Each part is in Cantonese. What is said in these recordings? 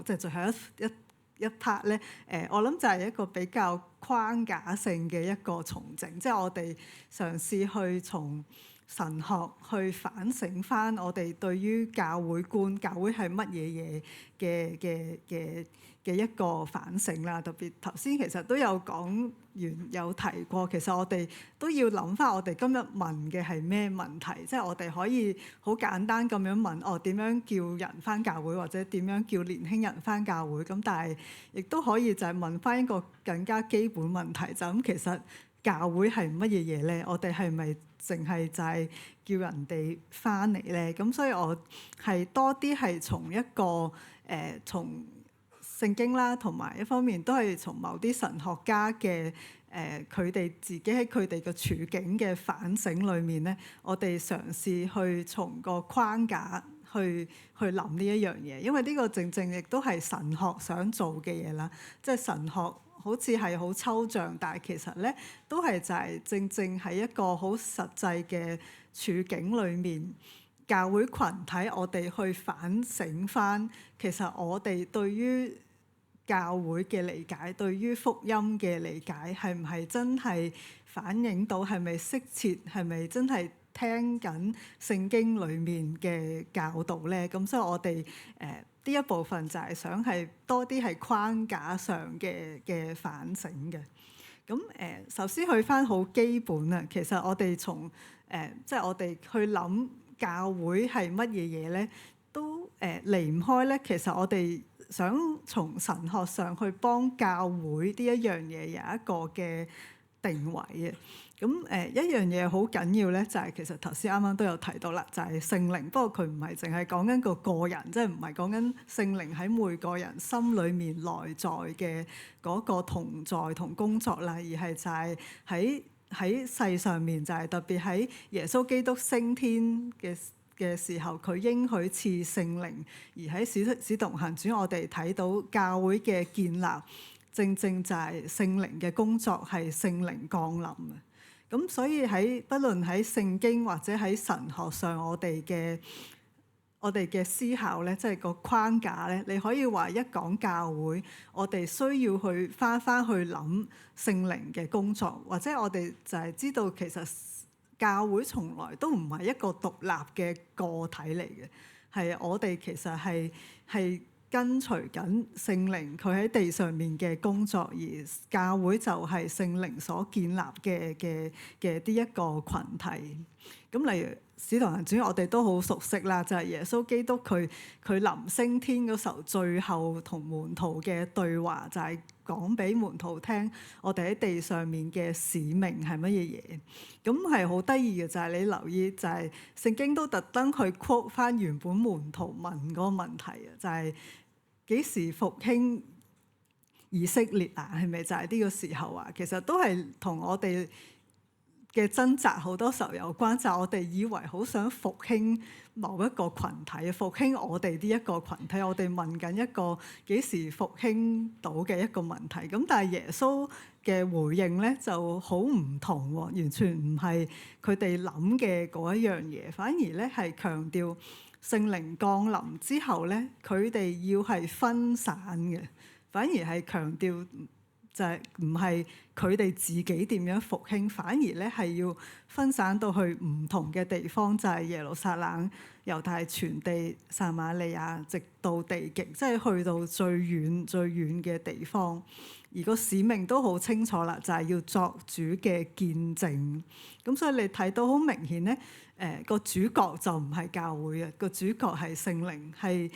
即係最後一 part 咧，我諗就係一個比較框架性嘅一個重整，即係我哋嘗試去從神學去反省翻我哋對於教會觀、教會係乜嘢嘢嘅一個反省啦。特別頭先其實都有講完有提過，其實我哋都要諗翻我哋今日問嘅係咩問題，即係我哋可以好簡單咁樣問點樣叫人翻教會，或者點樣叫年輕人翻教會。咁但係亦都可以就係問翻一個更加基本問題，就咁其實教會係乜嘢嘢咧？我哋係咪淨係就係叫人哋翻嚟咧？咁所以我係多啲係從一個從聖經啦，同埋一方面都係從某啲神學家嘅佢哋自己喺佢哋嘅處境嘅反省裏面咧，我哋嘗試去從個框架去諗呢一樣嘢，因為呢個正正亦都係神學想做嘅嘢啦。即係神學好似係好抽象，但係其實咧都係就係正正喺一個好實際嘅處境裏面，教會群體我哋去反省返，其實我哋對於教會嘅理解，對於福音嘅理解，係唔係真係反映到，係咪適切，係咪真係聽緊聖經裡面嘅教導咧？咁所以我哋呢一部分就係想係多啲係框架上嘅反省嘅。咁首先去返好基本啊，其實我哋從即係我哋去諗教會係乜嘢嘢咧，都離唔開咧。其實我哋想從神學上去幫教會呢一樣嘢有一個嘅定位嘅。咁一樣嘢好緊要咧，就係其實頭先啱啱都有提到啦，就係聖靈。不過佢唔係淨係講緊個人，即係唔係講緊聖靈喺每個人心裏面內在嘅嗰個同在同工作啦，而係就係喺世上面，就係特別喺耶穌基督升天嘅時候，佢應許賜聖靈，而喺使徒行傳我哋睇到教會嘅建立，正正就係聖靈嘅工作，係聖靈降臨嘅。咁所以不論喺聖經或者喺神學上，我哋嘅思考咧，即係個框架咧，你可以話一講教會，我哋需要去翻去諗聖靈嘅工作，或者我哋就係知道其實教會從來都唔係一個獨立嘅個體嚟嘅，係我哋其實係跟隨緊聖靈佢喺地上面嘅工作，而教會就係聖靈所建立嘅呢一個群體。咁例如使徒行傳我哋都好熟悉啦，就係耶穌基督佢臨升天嗰時候，最後同門徒嘅對話就係講俾門徒聽，我哋喺地上面嘅使命係乜嘢嘢。咁係好得意嘅，就係你留意，就係聖經都特登去 quote 翻原本門徒問嗰個問題啊，就係幾時復興以色列啊？係咪就係呢個時候啊？其實都係同我哋嘅掙扎好多時候有關，就係我哋以為好想復興某一個群體，復興我哋呢一個群體，我哋問緊一個幾時復興到嘅一個問題。咁但係耶穌嘅回應咧就好唔同喎，完全唔係佢哋諗嘅嗰一樣嘢，反而咧係強調聖靈降臨之後咧，佢哋要係分散嘅，反而係強調就係唔係佢哋自己點樣復興，反而咧係要分散到去唔同嘅地方，就係耶路撒冷、猶太全地、撒瑪利亞，直到地極，即係去到最遠嘅地方。而個使命都好清楚啦，就係要作主嘅見證。咁所以你睇到好明顯咧，個主角就唔係教會嘅，個主角係聖靈，係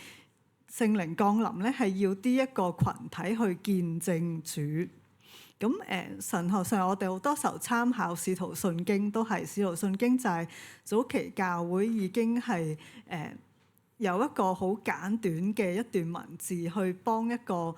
聖靈降臨咧，係要呢一個群體去見證主。咁神學上我哋好多時候參考使徒信經，都係使徒信經就係早期教會已經係有一個好簡短嘅一段文字去幫一個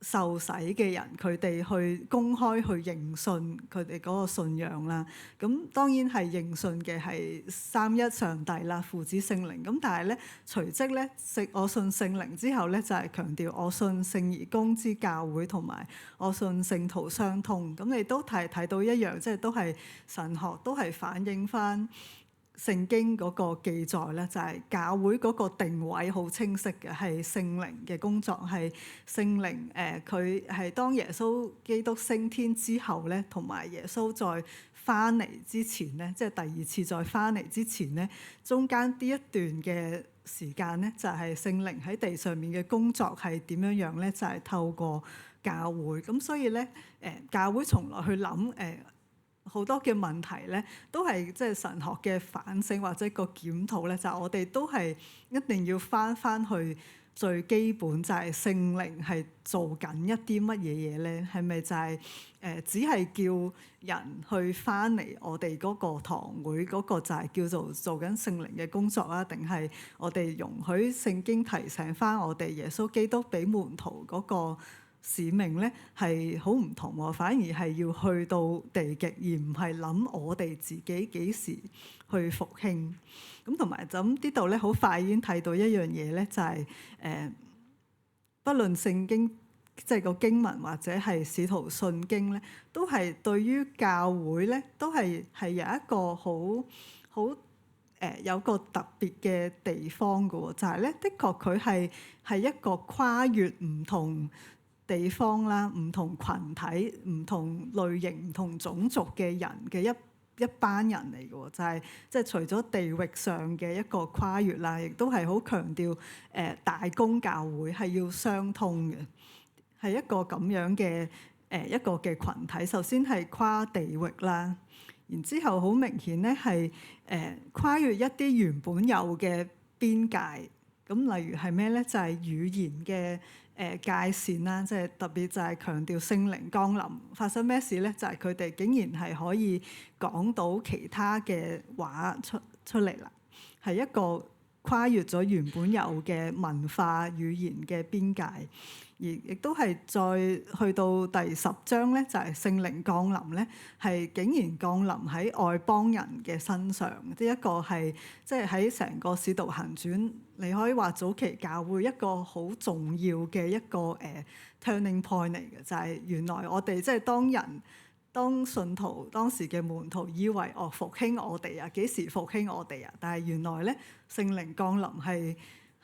受洗嘅人，佢哋去公開去認信佢哋嗰個信仰啦。咁當然係認信嘅係三一上帝啦，父子聖靈。咁但係咧隨即咧我信聖靈之後咧，就係強調我信聖而公之教會，同埋我信聖徒相通。咁你都睇到一樣，即係都係神學都係反映翻聖經嗰個記載咧，就係教會嗰個定位好清晰嘅，係聖靈嘅工作，係聖靈佢係當耶穌基督升天之後咧，同埋耶穌再翻嚟之前咧，即係第二次再翻嚟之前咧，中間呢一段嘅時間咧，就係聖靈喺地上面嘅工作係點樣樣咧？就係透過教會。咁所以咧，教會從來去諗好多嘅問題咧，都係即係神學嘅反省或者個檢討咧，就係我哋都係一定要翻去最基本，就係聖靈係做緊一啲乜嘢嘢咧？係咪就係只係叫人去翻嚟我哋嗰個堂會嗰個就係叫做緊聖靈嘅工作啊？定係我哋容許聖經提醒翻我哋耶穌基督俾門徒嗰個使命咧係好唔同喎，反而係要去到地極，而唔係諗我哋自己幾時去復興。咁同埋就咁呢度咧，好快已經睇到一樣嘢咧，就係不論聖經即係個經文或者係使徒信經咧，都係對於教會咧，都係有一個好有個特別嘅地方嘅喎，就係咧，的確佢係一個跨越唔同地方啦、唔同群體、唔同類型、唔同種族嘅人嘅一班人嚟嘅喎，就係即係除咗地域上嘅一個跨越啦，亦都係好強調大公教會係要相通嘅，係一個咁樣嘅一個嘅群體。首先係跨地域啦，然之後好明顯咧係跨越一啲原本有嘅邊界。咁例如係咩咧？就係語言嘅界線啦，即係特別就係強調聖靈降臨發生咩事咧？就係佢哋竟然係可以講到其他嘅話出嚟啦，係一個跨越咗原本有嘅文化語言嘅邊界，而亦都係再去到第10章咧，就係聖靈降臨咧，係竟然降臨喺外邦人嘅身上。呢一個係即係喺成個使徒行傳，你可以話早期教會一個好重要嘅一個turning point 嚟嘅，就係原來我哋即係當信徒當時嘅門徒以為復興我哋啊，幾時復興我哋啊？但係原來咧聖靈降臨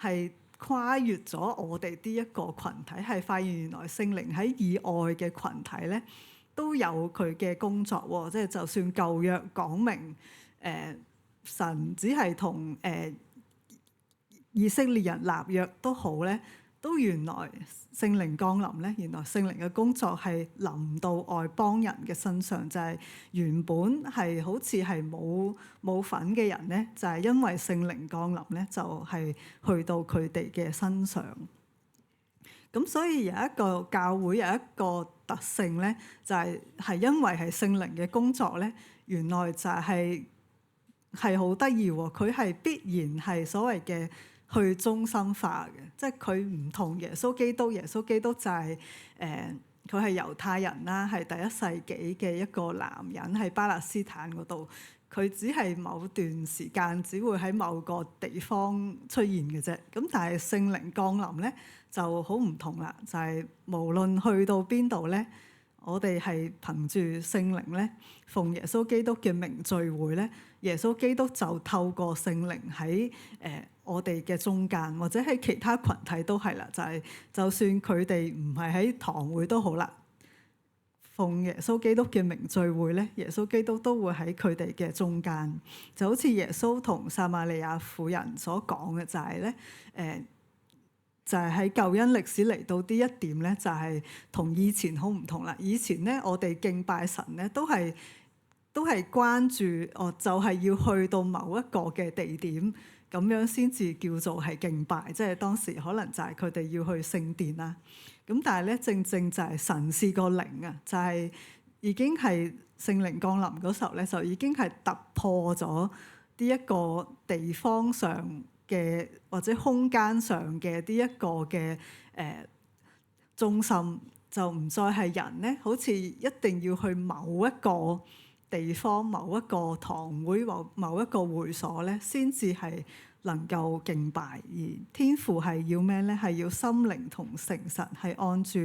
係跨越咗我哋呢一個群體，係發現原來聖靈喺以外嘅群體咧都有佢嘅工作喎。即係就算舊約講明神只係同以色列人立約都好咧，都原來聖靈降臨咧，原來聖靈嘅工作係臨到外邦人嘅身上，就係原本係好似係冇份嘅人咧，就係因為聖靈降臨咧，就係去到佢哋嘅身上。咁所以有一個教會有一個特性咧，就係因為係聖靈嘅工作咧，原來就係好得意喎，佢係必然係所謂嘅去中心化嘅，即係佢唔同耶穌基督。耶穌基督就係佢係猶太人啦，係第1世紀嘅一個男人喺巴勒斯坦嗰度，佢只係某段時間只會喺某個地方出現嘅啫。咁但係聖靈降臨咧就好唔同啦，就係無論去到邊度咧，我哋係憑住聖靈咧，奉耶穌基督嘅名聚會咧，耶穌基督就透過聖靈喺我哋嘅中間，或者喺其他群體都係啦，就算佢哋唔係喺堂會都好啦，奉耶穌基督嘅名聚會咧，耶穌基督都會喺佢哋嘅中間，就好似耶穌同撒瑪利亞婦人所講嘅，就係咧就係喺救恩歷史嚟到呢一點咧，就係同以前好唔同啦。以前咧，我哋敬拜神咧，都係關注就係要去到某一個嘅地點，咁樣先至叫做係敬拜。即係當時可能就係佢哋要去聖殿啦。咁但係咧，正正就係神是個靈啊，就係已經係聖靈降臨嗰時候咧，就已經係突破咗呢一個地方上嘅或者空間上嘅呢一個嘅中心，就唔再係人咧，好似一定要去某一個地方、某一個堂會或某一個會所咧，先至係能夠敬拜。而天父係要咩咧？係要心靈同誠實，係按住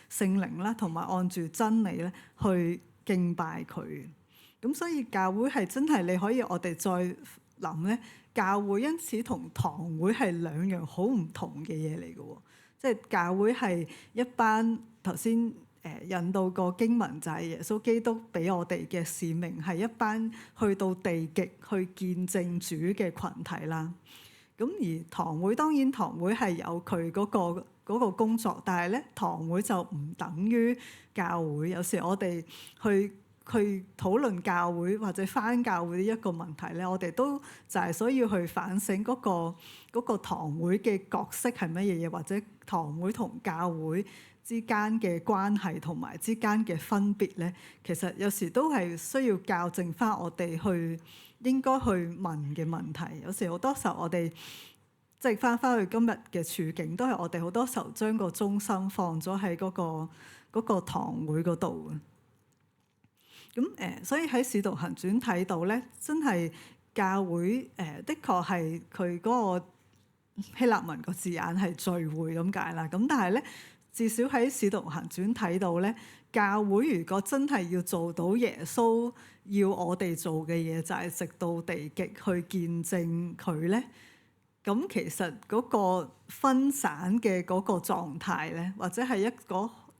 聖靈啦，同埋按住真理咧去敬拜佢。咁所以教會係真係你可以我哋再諗咧，教會因此同堂會係兩樣好唔同嘅嘢嚟嘅喎。即係教會係一班頭先引導個經文就係耶穌基督俾我哋嘅使命，係一班去到地極去見證主嘅群體啦。咁而堂會當然堂會係有佢嗰個工作，但係咧堂會就唔等於教會。有時我哋去討論教會或者返教會呢一個問題咧，我哋都就係需要去反省嗰個堂會嘅角色係乜嘢嘢，或者堂會同教會之間嘅關係同埋之間嘅分別咧，其實有時都係需要校正返我哋應該去問嘅問題。有時好多時候我哋即係返去今日嘅處境，都係我哋好多時候將個中心放咗喺嗰個堂會嗰度嘅。咁所以喺《使徒行傳》睇到咧，真係教會的確係佢嗰個希臘文個字眼係聚會咁解啦。咁但係咧，至少喺《使徒行傳》睇到咧，教會如果真係要做到耶穌要我哋做嘅嘢，就係直到地極去見證佢咧。咁其實嗰個分散嘅嗰個狀態咧，或者係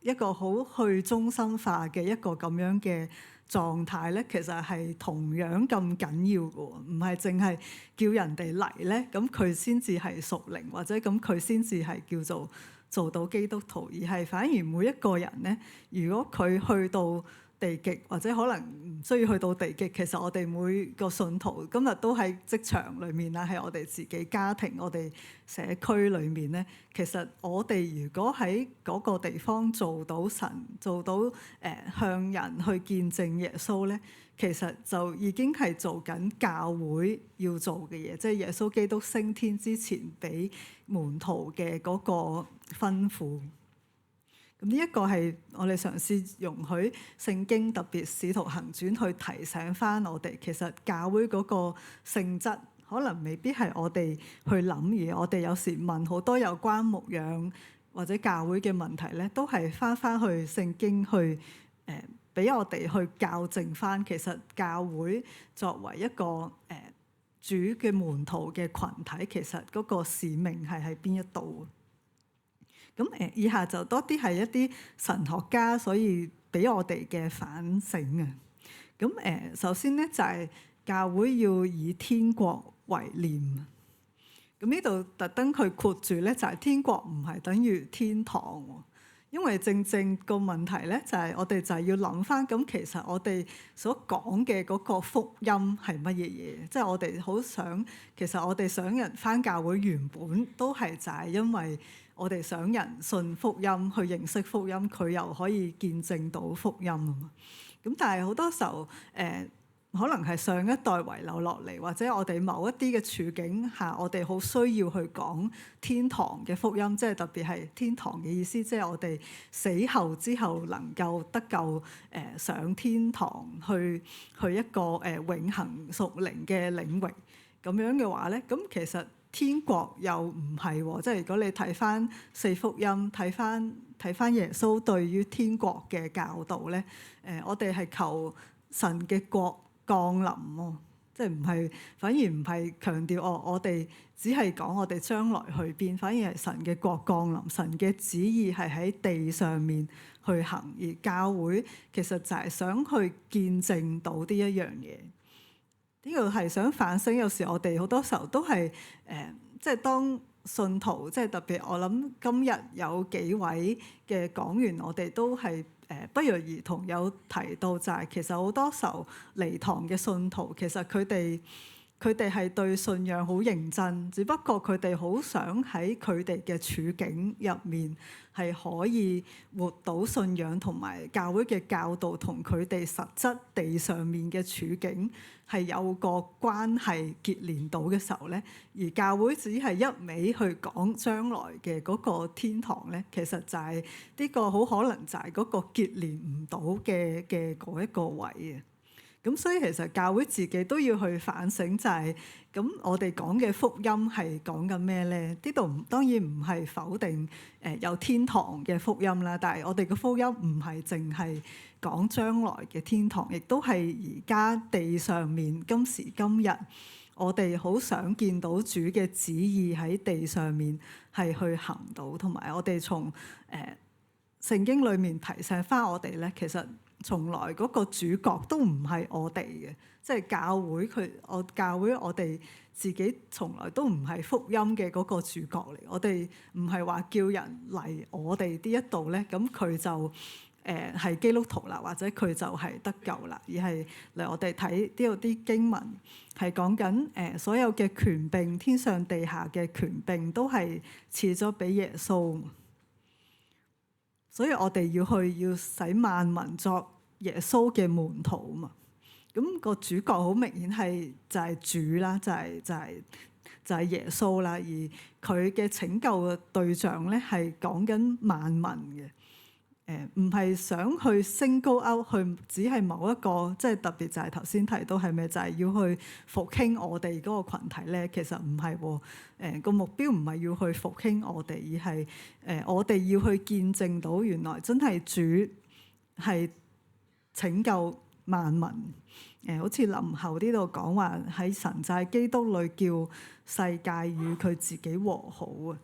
一個好去中心化嘅一個咁樣嘅狀態咧，其實係同樣咁緊要嘅喎，唔係淨係叫人哋嚟咧，咁佢先至係屬靈，或者咁佢先至係叫做做到基督徒，而係反而每一個人咧，如果佢去到地極，或者可能唔需要去到地極，其實我哋每個信徒今日都喺職場裏面啦，喺我哋自己家庭、我哋社區裏面咧，其實我哋如果喺嗰個地方做到神，做到向人去見證耶穌咧，其實就已經係做緊教會要做嘅嘢，即係耶穌基督升天之前俾門徒嘅嗰個吩咐。咁呢一個係我哋嘗試容許聖經特別使徒行傳去提醒翻我哋，其實教會嗰個性質可能未必係我哋去諗，而我哋有時問好多有關牧養或者教會嘅問題咧，都係翻去聖經去俾我哋去校正翻，其實教會作為一個主嘅門徒嘅群體，其實嗰個使命係喺邊一度。咁以下就多啲係一啲神學家所以俾我哋嘅反省啊。咁首先咧就係教會要以天國為念。咁呢度特登佢括住咧就係天國唔係等於天堂喎。因為正個問題咧就係我哋就係要諗翻，咁其實我哋所講嘅嗰個福音係乜嘢嘢？即係我哋好想，其實我哋想人翻教會原本都係就係因為我哋想人信福音，去認識福音，佢又可以見證到福音啊嘛。咁但係好多時候可能係上一代遺留落嚟，或者我哋某一啲嘅處境下，我哋好需要去講天堂嘅福音，即係特別係天堂嘅意思，即係我哋死後之後能夠得救上天堂去一個永恆屬靈嘅領域咁樣嘅話咧，咁其實天國又唔係喎，即係如果你睇翻四福音，睇翻耶穌對於天國嘅教導咧，我哋係求神嘅國降臨喎，即係唔係，反而唔係強調我哋只係講我哋將來去邊，反而係神嘅國降臨，神嘅旨意係喺地上面去行，而教會其實就係想去見證到呢一樣嘢。呢個係想反省，有時我哋好多時候都係即係當信徒，即係特別我諗今日有幾位嘅講員，我哋都係不約而同有提到，就係其實好多時候嚟堂嘅信徒，其實佢哋係對信仰好認真，只不過佢哋好想喺佢哋嘅處境入面係可以活到信仰同埋教會嘅教導同佢哋實質地上面嘅處境係有個關係結連到嘅時候咧，而教會只係一味去講將來嘅嗰個天堂咧，其實就係呢個好可能就係嗰個結連唔到嘅嗰一個位啊。咁所以其實教會自己都要去反省，就係咁我哋講嘅福音係講緊咩咧？呢度當然唔係否定有天堂嘅福音啦，但係我哋嘅福音唔係淨係講將來嘅天堂，亦都係而家地上面今時今日我哋好想見到主嘅旨意喺地上面係去行到，同埋我哋從聖經裏面提醒翻我哋咧，其實從來嗰個主角都唔係我哋嘅，即係教會我哋自己從來都唔係福音嘅嗰個主角嚟。我哋唔係話叫人嚟我哋呢一度咧，咁佢就係基督徒啦，或者佢就係得救啦，而係嚟我哋睇呢度啲經文係講緊所有嘅權柄，天上地下嘅權柄都係賜咗俾耶穌。所以我哋要使萬民作耶穌嘅門徒嘛。咁個主角好明顯就係主啦，就係耶穌啦。而佢嘅拯救嘅對象咧係講緊萬民嘅。唔係想去single out去只係某一個，即係特別就係頭先提到係咪就係要去復興我哋嗰個羣體咧？其實唔係喎，個目標唔係要去復興我哋，而係我哋要去見證到原來真係主係拯救萬民。好似林後呢度講話喺神就係基督裏叫世界與佢自己和好啊！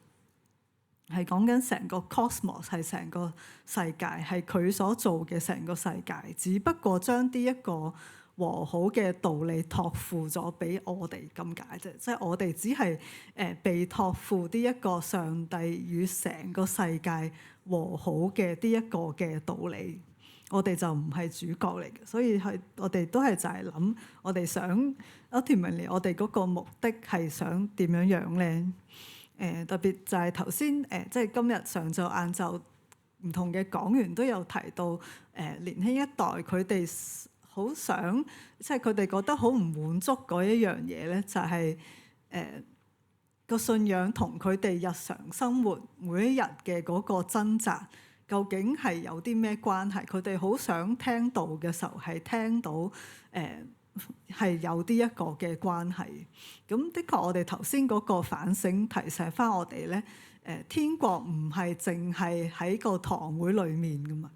係講緊成個 cosmos 係成個世界，係佢所做嘅成個世界，只不過將呢一個和好嘅道理託付咗俾我哋咁解啫。即係我哋只係被託付呢一個上帝與成個世界和好嘅呢一個嘅道理，我哋就唔係主角嚟嘅。所以係我哋都係就係諗，我哋想 ultimately 我哋嗰個目的係想點樣樣咧？特別就係頭先即係今日上晝晏晝唔同嘅講員都有提到年輕一代佢哋好想，即係佢哋覺得好唔滿足嗰一樣嘢咧，就係個信仰同佢哋日常生活每一日嘅嗰個掙扎究竟係有啲咩關係？佢哋好想聽到嘅時候係聽到係有啲一個嘅關係。咁的確我哋頭先嗰個反省提醒翻我哋咧，天國唔係淨係喺個堂會裏面噶嘛。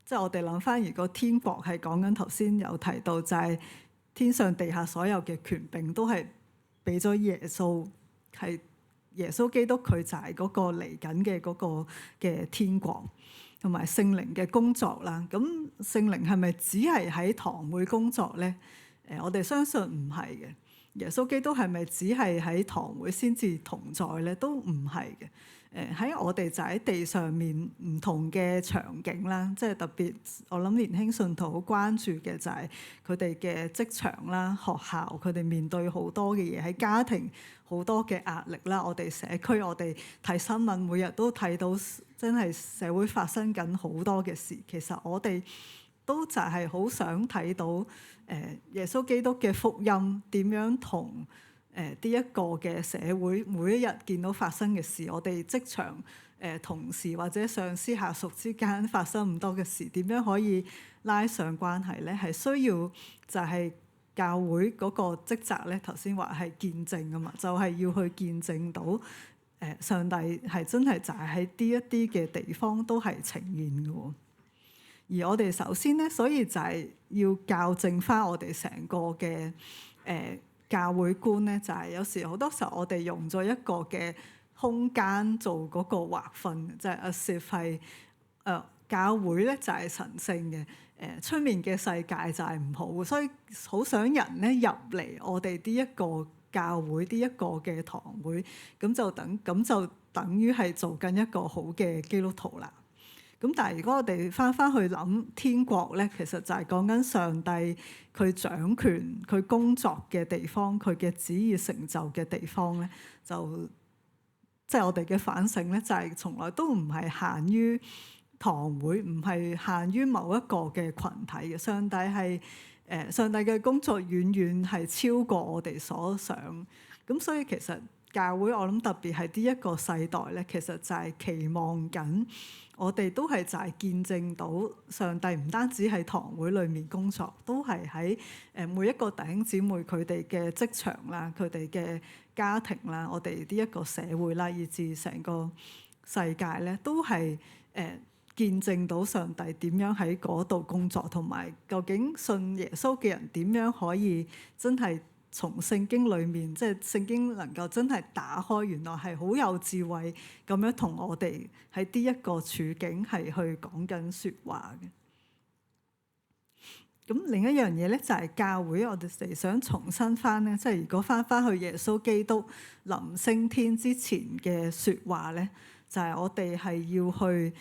即係我哋諗翻，如果天國係講緊頭先有提到，就係天上地下所有嘅權柄都係俾咗耶穌，係耶穌基督佢就係嗰個嚟緊嘅嗰個嘅天國，同埋聖靈嘅工作啦。咁聖靈係咪只係喺堂會工作咧？我哋相信唔係嘅。耶穌基督係咪只係喺堂會先至同在咧？都唔係嘅。喺我哋就喺地上面唔同嘅場景啦，即係特別我諗年輕信徒好關注嘅就係佢哋嘅職場啦、學校，佢哋面對好多嘅嘢，喺家庭好多嘅壓力啦。我哋社區，我哋睇新聞，每日都睇到真係社會發生緊好多嘅事。其實我哋都就係好想睇到耶穌基督嘅福音點樣同呢一個嘅社會每一日見到發生嘅事，我哋職場同事或者上司下屬之間發生咁多嘅事，點樣可以拉上關係咧？係需要就係教會嗰個職責咧。頭先話係見證啊嘛，就係要去見證到上帝係真係就係喺呢一啲嘅地方都係呈現嘅喎。而我哋首先咧，所以就係要校正翻我哋成個嘅教會觀咧，就係有時好多時候我哋用咗一個嘅空間做嗰個劃分，就係 as if 係教會咧就係神聖嘅，出面嘅世界就係唔好，所以好想人咧入嚟我哋呢一個教會呢一個嘅堂會，咁就等於係做緊一個好嘅基督徒啦。咁但係如果我哋翻去諗天國咧，其實就係講緊上帝佢掌權、佢工作嘅地方、佢嘅旨意成就嘅地方咧，就即係我哋嘅反省咧，就係從來都唔係限於堂會，唔係限於某一個嘅群體嘅。上帝嘅工作遠遠係超過我哋所想。咁所以其實教會我諗特別係呢一個世代咧，其實就係期望緊。我哋都係就係見證到上帝唔單止喺堂會裏面工作，都係喺每一個弟兄姊妹佢哋嘅職場啦、佢哋嘅家庭啦、我哋呢一個社會啦，以至成個世界咧，都係見證到上帝點樣喺嗰度工作，同埋究竟信耶穌嘅人點樣可以真係從聖經裡面，即係聖經能夠真係打開，原來係好有智慧咁樣同我哋喺呢一個處境係去講緊説話嘅。咁另一樣嘢咧就係教會，我哋想重申翻咧，即係如果翻去耶穌基督臨升天之前嘅説話咧，就係我哋係要去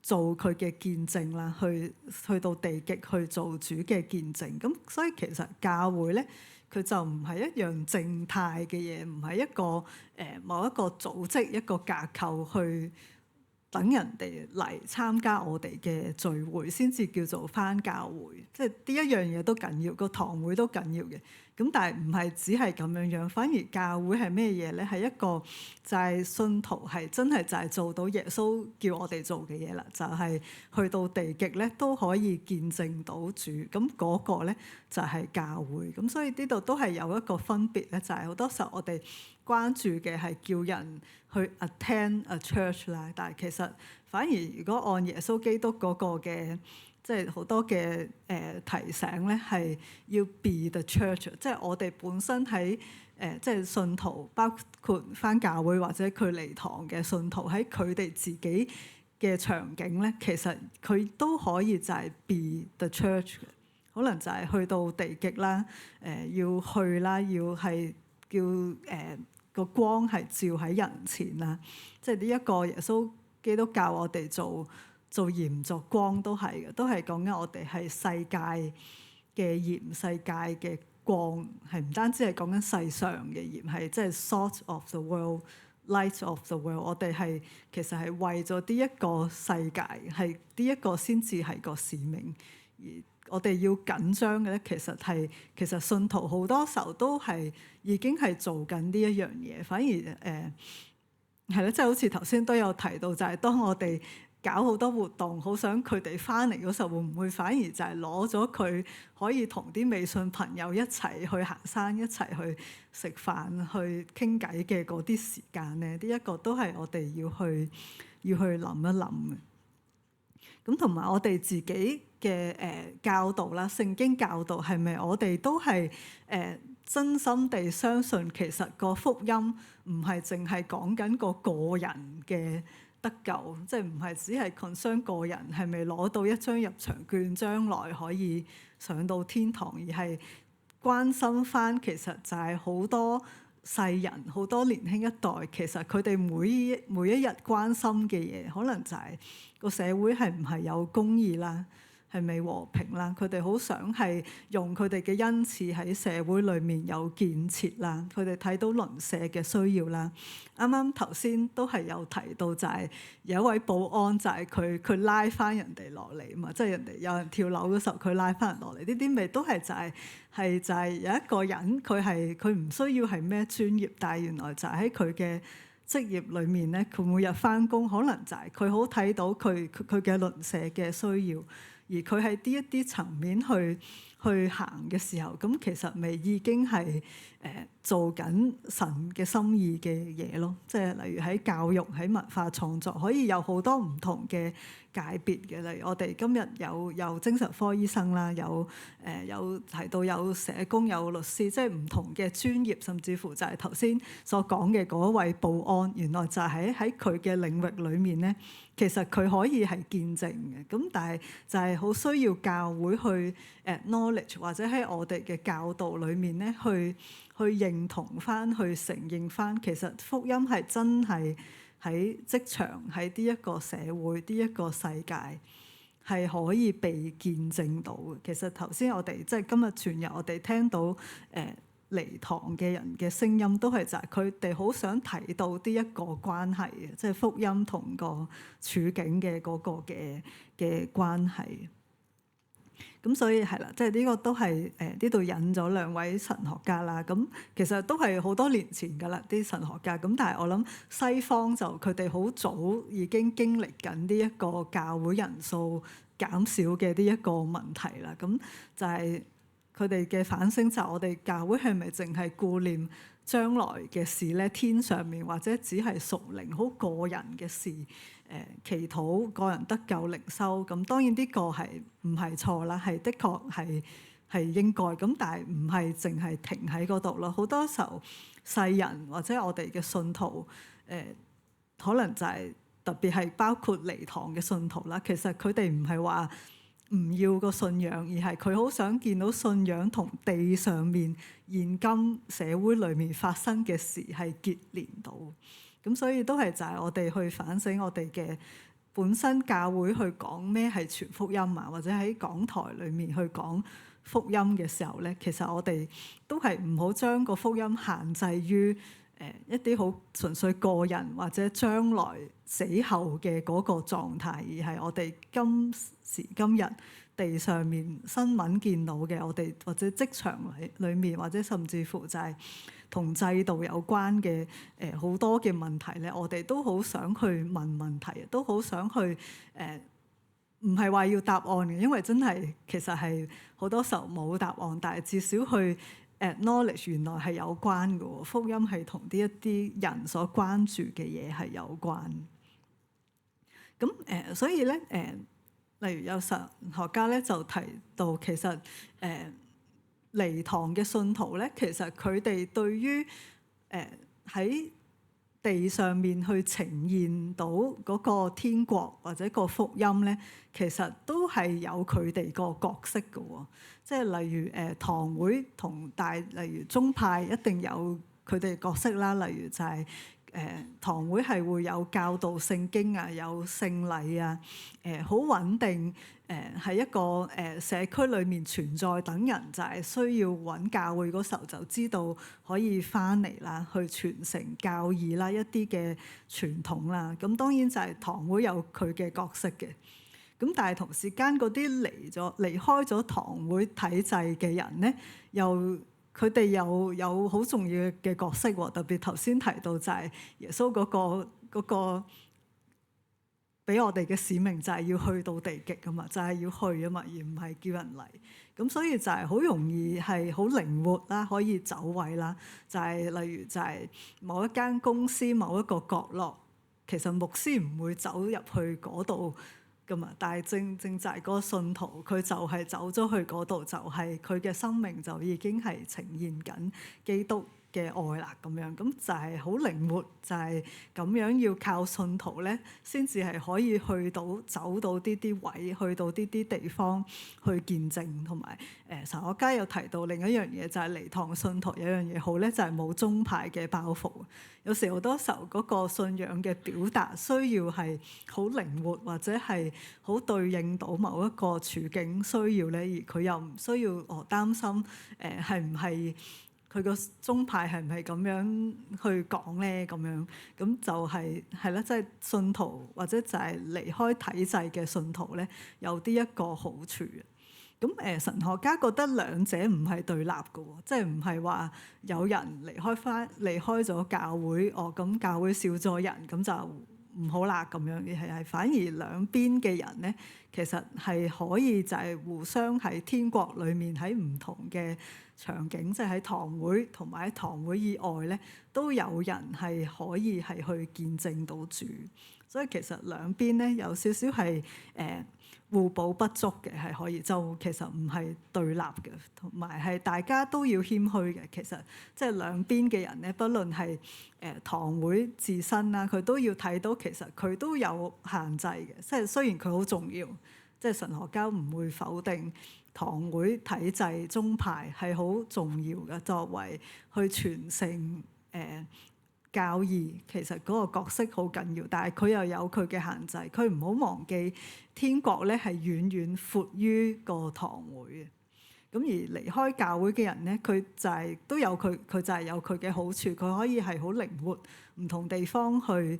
做佢嘅見證啦，去到地極去做主嘅見證。咁所以其實教會咧，佢就唔係一樣靜態嘅嘢，唔係一個某一個組織一個架構去等人哋嚟參加我哋嘅聚會先至叫做返教會，即係呢一樣嘢都緊要，個堂會都緊要嘅。咁但係唔係只係咁樣樣，反而教會係咩嘢咧？係一個就係信徒係真係就係做到耶穌叫我哋做嘅嘢啦，就係去到地極咧都可以見證到主。咁嗰個咧就係教會。咁所以呢度都係有一個分別咧，就係好多時候我哋關注嘅係叫人去 attend a church 啦，但係其實反而如果按耶穌基督嗰個嘅即係好多嘅提醒咧，係要 be the church， 即係我哋本身喺即係信徒，包括返教會或者佢嚟堂嘅信徒，喺佢哋自己嘅場景咧，其實佢都可以就係 be the church， 可能就係去到地極啦，要去啦，要係叫個光係照喺人前啦，即係呢一個耶穌基督教我哋做鹽作光都係嘅，都係講緊我哋係世界嘅鹽，世界嘅光，係唔單止係講緊世上嘅鹽，係即係 salt of the world、light of the world。我哋係其實係為咗呢一個世界，係呢一個先至係個使命。而我哋要緊張嘅咧，其實信徒好多時候都係已經係做緊呢一樣嘢，反而係咯，即係好似頭先都有提到，就係當我哋搞好多活動，好想佢哋翻嚟嗰時候，會唔會反而就係攞咗佢可以同啲微信朋友一齊去行山、一齊去食飯、去傾偈嘅嗰啲時間咧？呢一個都係我哋要去諗一諗嘅。咁同埋我哋自己嘅教導啦，聖經教導係咪我哋都係真心地相信，其實個福音唔係淨係講緊個人嘅得救，即係唔係只係 concern 個人係咪攞到一張入場券，將來可以上到天堂，而係關心返其實就係好多世人、好多年輕一代，其實佢哋每一日關心嘅嘢，可能就係個社會係唔係有公義啦，係咪和平啦？佢哋好想係用佢哋嘅恩賜喺社會裏面有建設啦。佢哋睇到鄰舍嘅需要啦。啱啱頭先都係有提到，就係有一位保安就係佢拉翻人哋落嚟嘛，即係人哋有人跳樓嘅時候，佢拉翻人落嚟。呢啲咪都係就係有一個人，佢唔需要係咩專業，但係原來就係喺佢嘅職業裏面咧，佢每日翻工，可能就係佢好睇到佢嘅鄰舍嘅需要。而佢喺呢一啲層面去行嘅時候，咁其實咪已經係做緊神嘅心意嘅嘢咯。即係例如喺教育、喺文化創作，可以有好多唔同嘅界別嘅。例如我哋今日有精神科醫生啦，有提到有社工、有律師，即係唔同嘅專業，甚至乎就係頭先所講嘅嗰一位保安，原來就係喺佢嘅領域裏面咧。其實佢可以係見證嘅，咁但係就係好需要教會去 acknowledge，或者喺我哋嘅教導裏面咧，去認同翻、去承認翻，其實福音係真係喺職場、喺呢一個社會、呢一個世界係可以被見證到嘅。其實頭先我哋即係今日全日我哋聽到嚟堂嘅人嘅聲音都係就係佢哋好想睇到呢一個關係嘅，即係福音同個處境嘅嗰個嘅關係。咁所以係啦，即係呢個都係呢度引咗兩位神學家啦。咁其實都係好多年前㗎啦，啲神學家。咁但係我諗西方就佢哋好早已經經歷緊呢一個教會人數減少嘅呢一個問題啦。咁就係佢哋嘅反省就係我哋教會係咪淨係顧念將來嘅事咧？天上面或者只係屬靈好個人嘅事，祈禱個人得救靈修。咁當然呢個係唔係錯啦？係的確係應該。咁但係唔係淨係停喺嗰度咯。好多時候世人或者我哋嘅信徒可能就係特別係包括離堂嘅信徒啦。其實佢哋唔係話唔要個信仰，而係佢好想見到信仰同地上面現今社會裏面發生嘅事係結連到。咁所以都係就係我哋去反省我哋嘅本身教會去講咩係全福音啊，或者喺講台裏面去講福音嘅時候咧，其實我哋都係唔好將個福音限制於一啲好純粹個人或者將來死後嘅嗰個狀態，而係我哋今時今日地上面新聞見到嘅，我哋或者職場裏面，或者甚至乎就係同制度有關嘅好多嘅問題咧，我哋都好想去問問題，都好想去唔係話要答案嘅，因為真係其實係好多時候冇答案，但係至少去acknowledge 原來係有關嘅喎，福音係同一啲人所關注嘅嘢係有關。咁所以咧例如有神學家咧就提到，其實離堂嘅信徒咧，其實佢哋對於喺地上面去呈現到嗰個天國或者個福音咧，其實都係有佢哋個角色嘅喎。即係例如堂會同例如宗派一定有佢哋角色啦。例如就係堂會係會有教導聖經啊，有聖禮啊，好穩定。喺一個社區裏面存在，等人就係需要揾教會嗰時候就知道可以翻嚟啦，去傳承教義啦，一啲嘅傳統啦。咁當然就係堂會有佢嘅角色嘅。咁但係同時間嗰啲離開咗堂會體制嘅人咧，佢哋又有好重要嘅角色喎。特別頭先提到就係耶穌嗰個俾我哋嘅使命就係要去到地極啊嘛，就係要去啊嘛，而唔係叫人嚟。咁所以就係好容易係好靈活啦，可以走位啦。就係例如就係某一間公司某一個角落，其實牧師唔會走入去嗰度噶嘛，但係正就係嗰個信徒，佢就係走咗去嗰度，就係佢嘅生命就已經係呈現緊基督嘅愛啦，咁樣咁就係好靈活，就係咁樣要靠信徒咧，先至係可以走到啲位，去到啲地方去見證。同埋神學家有提到另一樣嘢，就係離堂信徒有樣嘢好咧，就係冇宗派嘅包袱。有時好多時候嗰個信仰嘅表達需要係好靈活，或者係好對應到某一個處境需要咧，而佢又唔需要擔心係唔係佢個宗派係唔係咁樣去講咧？咁樣咁就係啦，即係信徒或者就係離開體制嘅信徒咧，有啲一個好處。咁神學家覺得兩者唔係對立嘅喎，即係唔係話有人離開咗教會，咁教會少咗人咁就唔好啦咁樣，而係反而兩邊嘅人咧，其實係可以就係互相喺天國裏面喺唔同嘅場景，即係喺堂會同埋喺堂會以外咧，都有人係可以係去見證到主。所以其實兩邊咧有少少係互補不足嘅，係可以就其實唔係對立嘅，同埋係大家都要謙虛嘅。其實即係兩邊嘅人咧，不論係堂會自身啦，佢都要睇到其實佢都有限制嘅。即係雖然佢好重要，即係神學家唔會否定堂會體制宗派係好重要嘅，作為去傳承教義，其實嗰個角色好緊要，但係佢又有佢嘅限制。佢唔好忘記天國咧係遠遠闊於個堂會嘅。咁而離開教會嘅人咧，佢就係都有佢就係有佢嘅好處，佢可以係好靈活，唔同地方去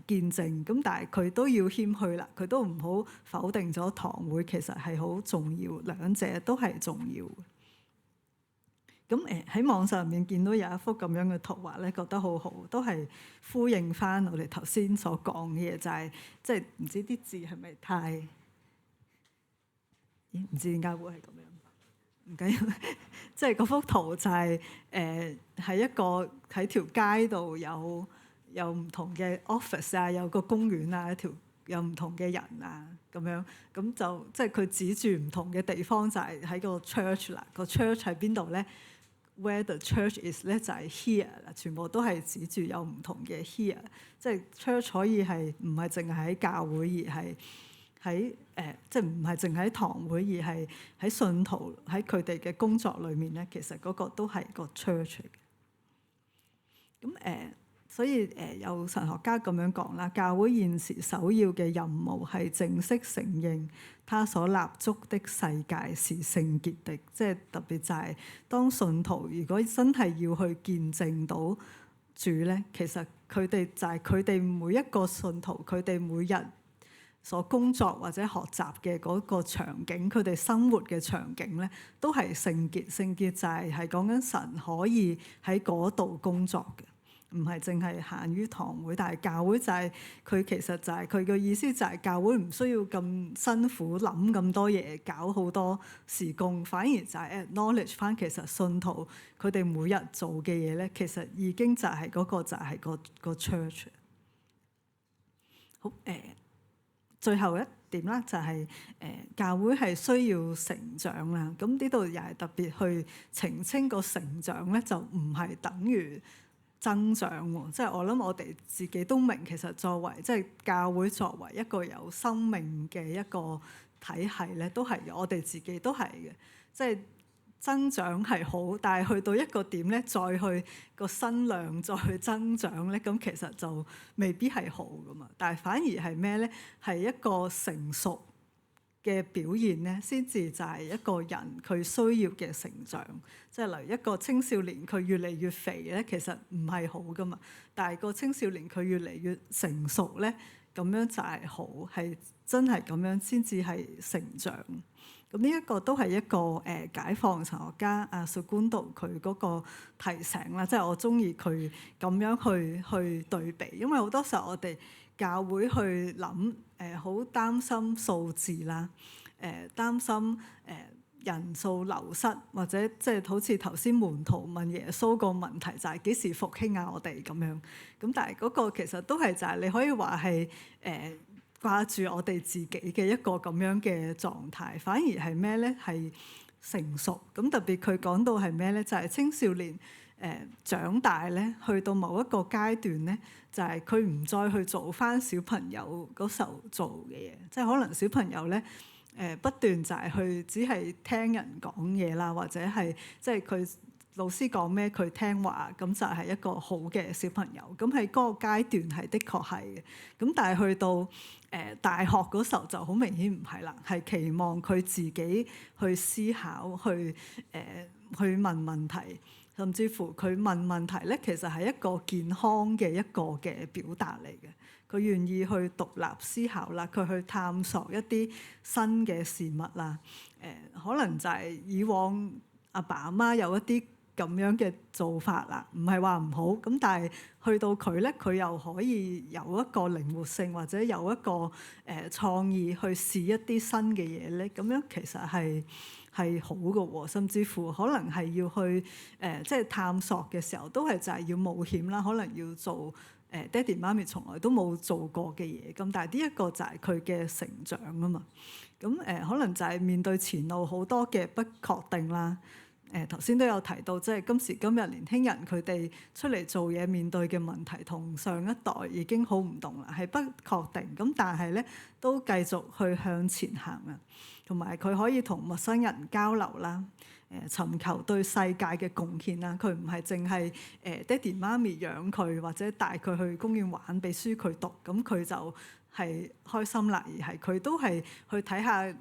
見證。咁但係佢都要謙虛啦，佢都唔好否定咗堂會其實係好重要，兩者都係重要嘅。咁喺網上面見到有一幅咁樣嘅圖畫咧，覺得好好，都係呼應翻我哋頭先所講嘅嘢，就係即係唔知啲字係咪太唔知點解會係咁樣，唔緊要。即係嗰幅圖就係喺一個喺條街度有唔同嘅 office 啊，有個公園啊，一條有唔同嘅人啊咁樣，咁就即係佢指住唔同嘅地方就係喺個 church 啦。個 church 喺邊度咧？Where the church is 咧就係 here 啦，全部都係指住有唔同嘅 here，即係 church 可以係唔係淨係喺教會，而係喺即係唔係淨喺堂會，而係喺信徒喺佢哋嘅工作裏面咧，其實嗰個都係個 church 嚟嘅。咁所以有神學家咁樣講啦，教會現時首要嘅任務係正式承認他所立足的世界是聖潔的，即係特別就係當信徒如果真係要去見證到主咧，其實佢哋就係佢哋每一個信徒，佢哋每日所工作或者學習嘅嗰個場景，佢哋生活嘅場景咧，都係聖潔。聖潔就係講緊神可以喺嗰度工作嘅。唔係淨係限於堂會，但係教會就係佢其實就係佢嘅意思就係教會唔需要咁辛苦諗咁多嘢，搞好多事工，反而就係 acknowledge 翻其實信徒佢哋每日做嘅嘢咧，其實已經就係嗰個就係個 church。好最後一點啦，就係教會係需要成長啦。咁呢度又係特別去澄清個成長咧，就唔係等於增長喎，即係我諗我哋自己都明，其實作為即係教會作為一個有生命嘅一個體系咧，都係我哋自己都係嘅，即係增長係好，但係去到一個點咧，再去個身量再去增長咧，咁其實就未必係好噶嘛。但係反而係咩咧？係一個成熟嘅表現咧，先至就係一個人佢需要嘅成長。即係例如一個青少年佢越嚟越肥咧，其實唔係好噶嘛。但係個青少年佢越嚟越成熟咧，咁樣就係好，係真係咁樣先至係成長。咁呢一個都係一個解放神學家阿Segundo佢嗰個提醒啦。即係我中意佢咁樣去對比，因為好多時候我哋教會去諗好擔心數字啦，擔心人數流失，或者即係好似頭先門徒問耶穌個問題就係幾時復興啊我哋咁樣。咁但係嗰個其實都係就係你可以話係掛住我哋自己嘅一個咁樣嘅狀態，反而係咩咧？係成熟。咁特別佢講到係咩咧？就係青少年長大咧，去到某一個階段咧，就係佢唔再去做返小朋友嗰時候做嘅嘢，即係可能小朋友咧不斷就係去只係聽人講嘢啦，或者係即係佢老師講咩佢聽話，咁就係一個好嘅小朋友。咁喺嗰個階段係的確係嘅。咁但係去到大學嗰時候就好明顯唔係啦，係期望佢自己去思考，去問問題，甚至乎佢問問題咧，其實係一個健康嘅一個嘅表達嚟嘅。佢願意去獨立思考啦，佢去探索一啲新嘅事物啦。可能就係以往阿爸阿媽有一啲咁樣嘅做法啦，唔係話唔好咁，但係去到佢咧，佢又可以有一個靈活性，或者有一個創意去試一啲新嘅嘢咧。咁樣其實係好嘅喎，甚至乎可能係要去即係探索嘅時候，都係就係要冒險啦，可能要做爹哋媽咪從來都冇做過嘅嘢。咁但係呢一個就係佢嘅成長啊嘛。咁可能就係面對前路好多嘅不確定啦。頭先都有提到，即係今時今日年輕人佢哋出嚟做嘢面對嘅問題，同上一代已經好唔同啦，係不確定。咁但係咧都繼續去向前行啊，同埋佢可以同陌生人交流啦，尋求對世界嘅貢獻啦。佢唔係淨係爹哋媽咪養佢，或者帶佢去公園玩，俾書佢讀，咁佢就係開心啦。而係佢都係去睇下。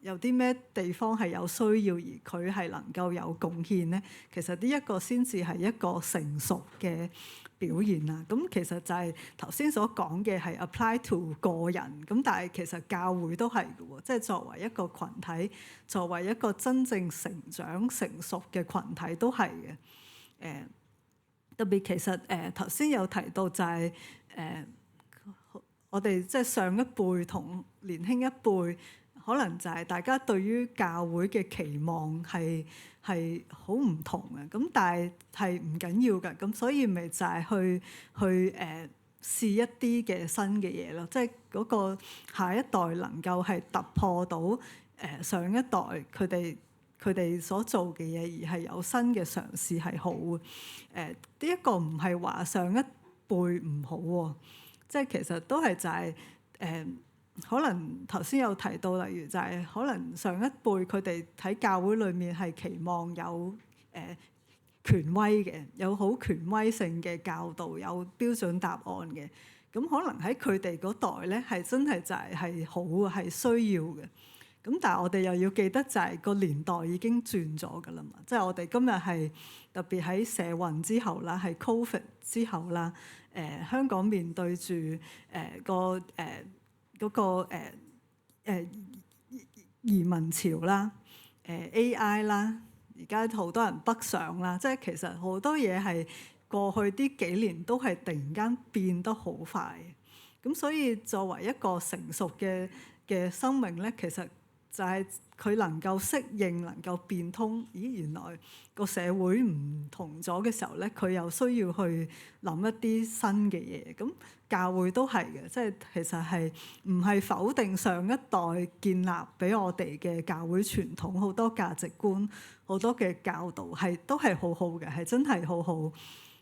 有啲咩地方係有需要，而佢係能夠有貢獻咧？其實呢一個先至係一個成熟嘅表現啦。咁其實就係頭先所講嘅係 apply to 個人，咁但係其實教會都係嘅喎，即係作為一個群體，作為一個真正成長成熟嘅群體都係嘅。特別其實頭先有提到就係我哋即係上一輩同年輕一輩。可能就係大家對於教會嘅期望係好唔同嘅，咁但係唔緊要嘅，咁所以咪就係去試一啲嘅新嘅嘢咯，即係嗰個下一代能夠係突破到上一代佢哋所做嘅嘢，而係有新嘅嘗試係好嘅。呢一個唔係話上一輩唔好喎，即係其實都係就係可能頭先有提到，例如就係可能上一輩佢哋喺教會裏面係期望有權威嘅，有好權威性嘅教導，有標準答案嘅。咁可能喺佢哋嗰代咧，係真係就係好係需要嘅。咁但係我哋又要記得就係個年代已經轉咗㗎啦嘛，即係我哋今日係特別喺社運之後啦，係 Covid 之後啦，香港面對住嗰個移民潮啦，AI 啦，而家好多人北上啦，即係其實好多嘢係過去呢幾年都係突然間變得好快。咁所以作為一個成熟嘅生命咧，其實就係佢能夠適應、能夠變通。咦，原來個社會唔同咗嘅時候咧，佢又需要去諗一啲新嘅嘢。咁教會都係嘅，即係其實係唔係否定上一代建立俾我哋嘅教會傳統，好多價值觀、好多嘅教導係都係好好嘅，係真係好好。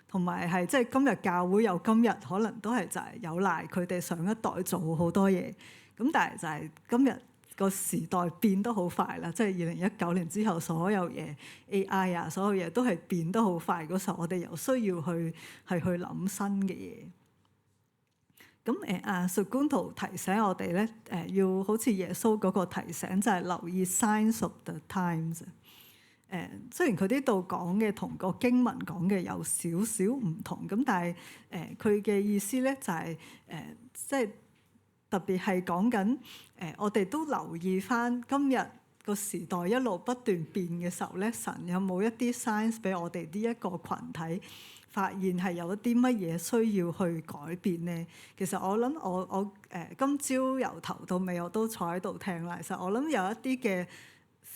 同埋係即係今日教會有今日，可能都係就係有賴佢哋上一代做好多嘢。咁但係就係今日個時代變得好快啦，即係2019年之後所有嘢 AI 啊，所有嘢都係變得好快嗰時候，我哋又需要去諗新嘅嘢。咁Segundo提醒我哋咧，要好似耶穌嗰個提醒，就係留意 signs of the times。雖然佢呢度講嘅同個經文講嘅有少少唔同，咁但係佢嘅意思咧就係即係特別係講緊我哋都留意返今日個時代一路不斷變嘅時候咧，神有冇一啲 signs 俾我哋呢一個群體發現係有一啲乜嘢需要去改變咧？其實我諗我今朝由頭到尾我都坐喺度聽啦。其實我諗有一啲嘅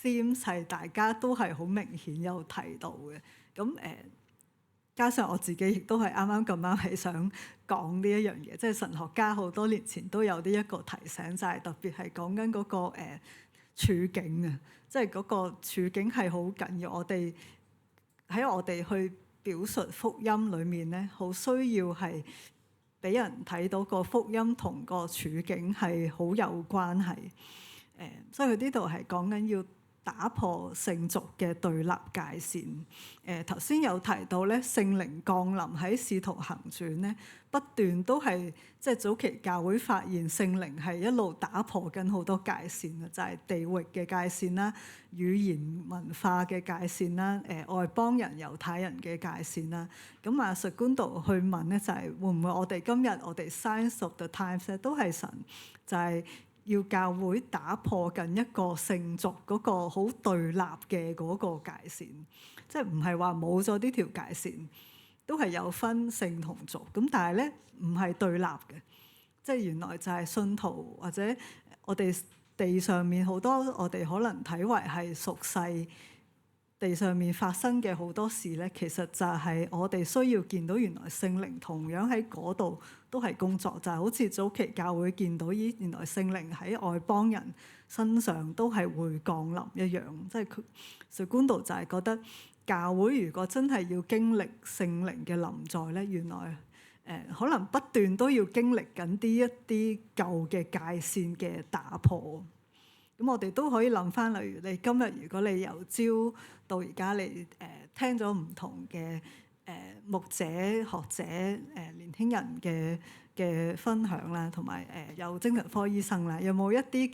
theme 係大家都係好明顯有提到嘅。咁加上我自己亦都係啱啱係想講呢一樣嘢，即係神學家好多年前都有呢一個提醒，就係特別係講緊嗰個處境啊，即係嗰個處境係好緊要。我哋喺我哋去表述福音裏面咧，好需要係俾人睇到個福音同個處境係好有關係。所以佢呢度係講緊要打破聖俗嘅對立界線。頭先有提到咧，聖靈降臨喺使徒行傳咧，不斷都係即係早期教會發現聖靈係一路打破緊好多界線啊，就係地域嘅界線啦、語言文化嘅界線啦、外邦人猶太人嘅界線啦。咁Segundo去問咧，就係會唔會我哋今日我哋 signs of the times 咧，都係神就係要教會打破緊一個聖俗嗰個好對立嘅嗰個界線，即係唔係話冇咗呢條界線，都係有分聖同俗。咁但係咧唔係對立嘅，即係原來就係信徒或者我哋地上面好多我哋可能睇為係俗世地上面發生嘅好多事咧，其實就係我哋需要見到原來聖靈同樣喺嗰度都係工作，就係好似早期教會見到原來聖靈喺外邦人身上都係會降臨一樣。即係佢Segundo就係覺得教會如果真係要經歷聖靈嘅臨在咧，原來可能不斷都要經歷緊呢一啲舊嘅界線嘅打破。咁我哋都可以諗翻，例如你今日如果你由朝到而家你聽咗唔同嘅牧者、學者、年輕人嘅分享啦，同埋有精神科醫生啦，有冇一啲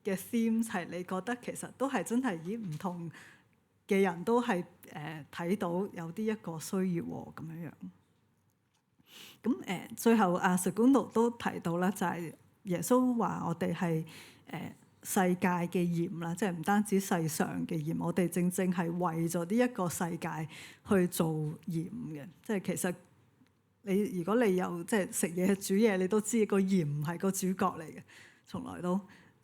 嘅 theme 係你覺得其實都係真係以唔同嘅人都係睇到有啲一個需要喎咁樣樣。咁最後Segundo都提到啦，就係耶穌話我哋係世界嘅鹽啦，即係唔單止世上嘅鹽，我哋正正係為咗呢一個世界去做鹽嘅。即係其實如果你有即係食嘢煮嘢，你都知個鹽係個主角嚟嘅，從來都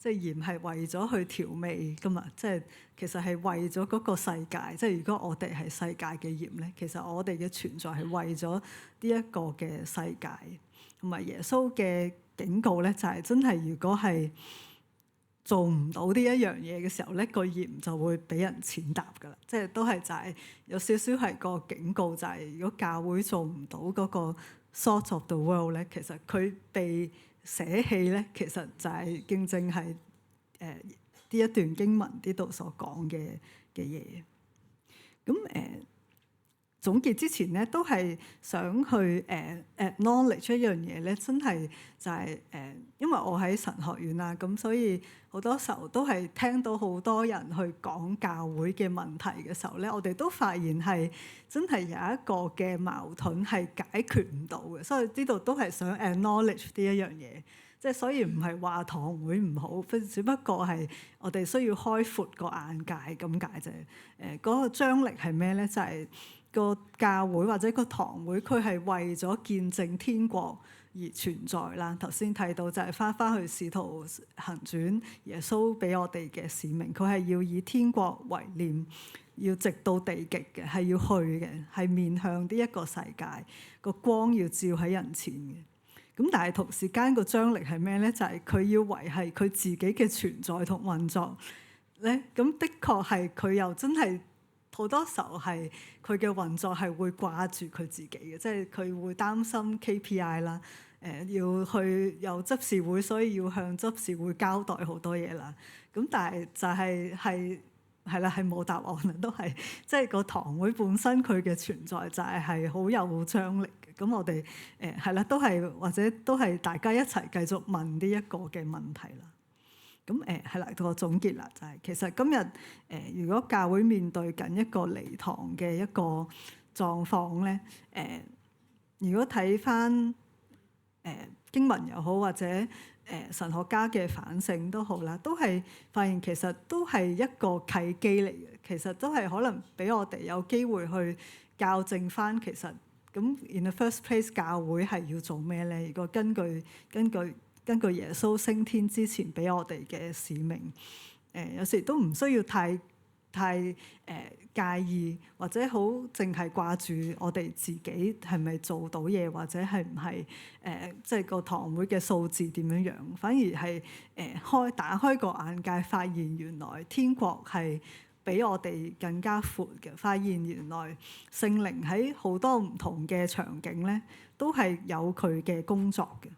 即係鹽係為咗去調味㗎嘛，即係其實係為咗嗰個世界。即係如果我哋係世界嘅鹽咧，其實我哋嘅存在係為咗呢一個嘅世界。同埋耶穌嘅警告咧，就係真係如果係做唔到呢一樣嘢嘅時候咧，個鹽就會俾人踐踏㗎啦。即係都係就係有少少係個警告，就係如果教會做唔到嗰個 salt of the world 咧，其實佢被捨棄咧，其實就係正係呢一段經文呢度所講嘅嘢。咁總結之前咧，都係想去acknowledge 一樣嘢咧，真係就係因為我喺神學院啦，咁所以好多時候都係聽到好多人去講教會嘅問題嘅時候咧，我哋都發現係真係有一個嘅矛盾係解決唔到嘅，所以呢度都係想 acknowledge 呢一樣嘢。即係所以唔係話堂會唔好，只不過係我哋需要開闊個眼界咁解啫。嗰個張力係咩咧？就係個教會或者個堂會，佢係為咗見證天國而存在啦。頭先睇到就係翻去使徒行傳，耶穌俾我哋嘅使命，佢係要以天國為念，要直到地極嘅，係要去嘅，係面向呢一個世界，個光要照喺人前嘅。咁但係同時間個張力係咩咧？就係佢要維係佢自己嘅存在同運作咧。咁的確係佢又真係好多時候係佢嘅運作係會掛住佢自己嘅，即係佢會擔心 KPI 啦，要去有執事會，所以要向執事會交代好多嘢啦。咁但係就係啦，係冇答案啦，都係即係個堂會本身佢嘅存在就係好有張力嘅。咁我哋係啦，都係或者都係大家一齊繼續問呢一個嘅問題啦。咁係啦，個總結啦，就係其實今日如果教會面對緊一個離堂嘅一個狀況咧，如果睇返經文又好，或者神學家嘅反省都好啦，都係發現其實都係一個契機嚟嘅。其實都係可能俾我哋有機會去校正返，其實咁 in the first place 教會係要做咩咧？如果根據耶穌升天之前俾我哋嘅使命，有時都唔需要太介意，或者好淨係掛住我哋自己係咪做到嘢，或者係唔係即係個堂會嘅數字點樣樣，反而係打開個眼界，發現原來天國係比我哋更加闊嘅，發現原來聖靈喺好多唔同嘅場景咧，都係有佢嘅工作嘅。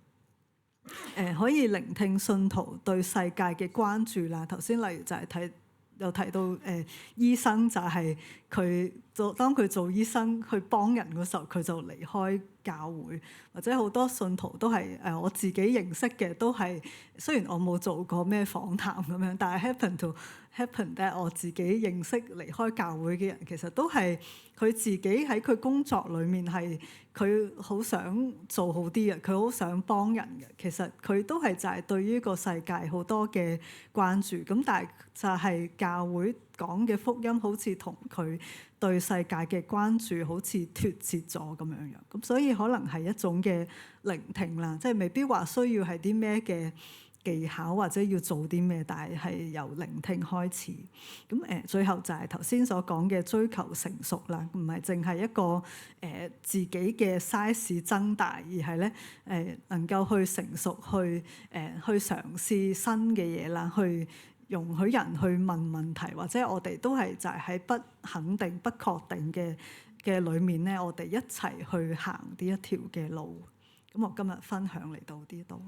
可以聆聽信徒對世界嘅關注啦。頭先例如就係有提到醫生就係當佢做醫生去幫人嘅時候，佢就離開教會，或者好多信徒都係我自己認識嘅，都係雖然我冇做過咩訪談咁樣，但係 happen that 我自己認識離開教會嘅人，其實都係佢自己喺佢工作裏面係佢好想做好啲嘅，佢好想幫人嘅。其實佢都係就係對於個世界好多嘅關注，咁但係就係教會講嘅福音好似同佢對世界嘅關注好似脫節咗咁樣樣，咁所以可能係一種嘅聆聽啦，即係未必話需要係啲咩嘅技巧或者要做啲咩，但係由聆聽開始。咁最後就係頭先所講嘅追求成熟啦，唔係淨係一個自己嘅 size 增大，而係咧能夠去成熟去嘗試新嘅嘢啦，去容許人去問問題，或者我哋都係就係喺不肯定、不確定嘅裏面咧，我哋一齊去行呢一條嘅路。咁我今日分享嚟到呢度。